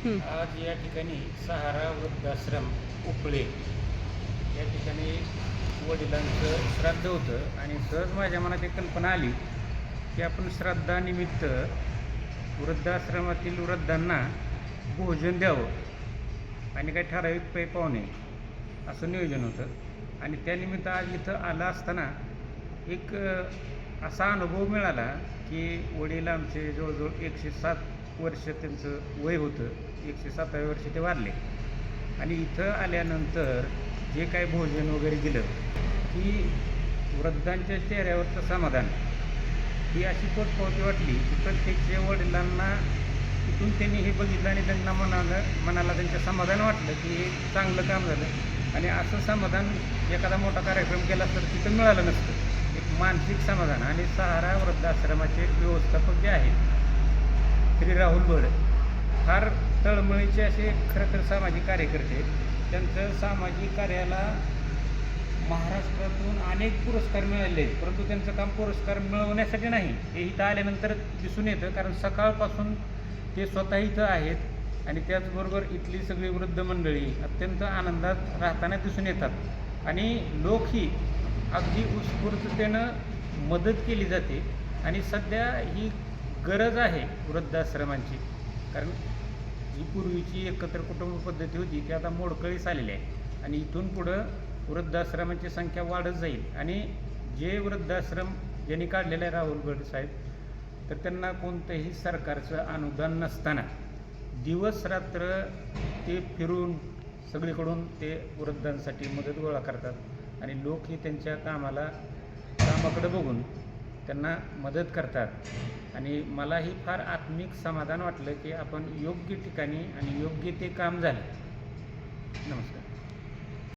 हं. आज या ठिकाणी सहारा वृद्धाश्रम उपळे या ठिकाणी वडिलांचं श्राद्ध होतं आणि सहज माझ्या मनात एक कल्पना आली की आपण श्राद्धानिमित्त वृद्धाश्रमातील वृद्धांना भोजन द्यावं आणि काही ठराविक पै पाहुणे असं नियोजन होतं आणि त्यानिमित्त आज इथं आला असताना एक असा अनुभव मिळाला की वडील आमचे जवळजवळ 107 वर्ष त्यांचं वय होतं. 107व्या वर्षी ते वारले आणि इथं आल्यानंतर जे काही भोजन वगैरे दिलं की वृद्धांच्या चेहऱ्यावरचं समाधान ही अशी पोचपावती वाटली की प्रत्येक वडिलांना तिथून त्यांनी हे बघितलं आणि त्यांना मनाला त्यांचं समाधान वाटलं की हे चांगलं काम झालं आणि असं समाधान एखादा मोठा कार्यक्रम केला तर तिथं मिळालं नसतं. एक मानसिक समाधान आणि सहारा वृद्धाश्रमाचे व्यवस्थापक जे आहेत श्री राहुल बळ फार तळमळीचे असे खरं तर सामाजिक कार्यकर्ते. त्यांचं सामाजिक कार्याला महाराष्ट्रातून अनेक पुरस्कार मिळाले आहेत, परंतु त्यांचं काम पुरस्कार मिळवण्यासाठी नाही, हे इथं आल्यानंतर दिसून येतं. कारण सकाळपासून ते स्वतः इथं आहेत आणि त्याचबरोबर इथली सगळी वृद्ध मंडळी अत्यंत आनंदात राहताना दिसून येतात आणि लोकही अगदी उत्स्फूर्ततेनं मदत केली जाते आणि सध्या ही गरज आहे वृद्धाश्रमांची. कारण ही पूर्वीची एकत्र कुटुंब पद्धती होती ती आता मोडकळीस आलेली आहे आणि इथून पुढं वृद्धाश्रमांची संख्या वाढत जाईल आणि जे वृद्धाश्रम ज्यांनी काढलेलं आहे राहुल गड साहेब, तर त्यांना कोणतंही सरकारचं अनुदान नसताना दिवस रात्र ते फिरून सगळीकडून ते वृद्धांसाठी मदत गोळा करतात आणि लोकही त्यांच्या कामाकडे बघून त्यांना मदत करतात आणि मलाही फार आत्मिक समाधान वाटलं की आपण योग्य ठिकाणी आणि योग्य ते काम झालं. नमस्कार.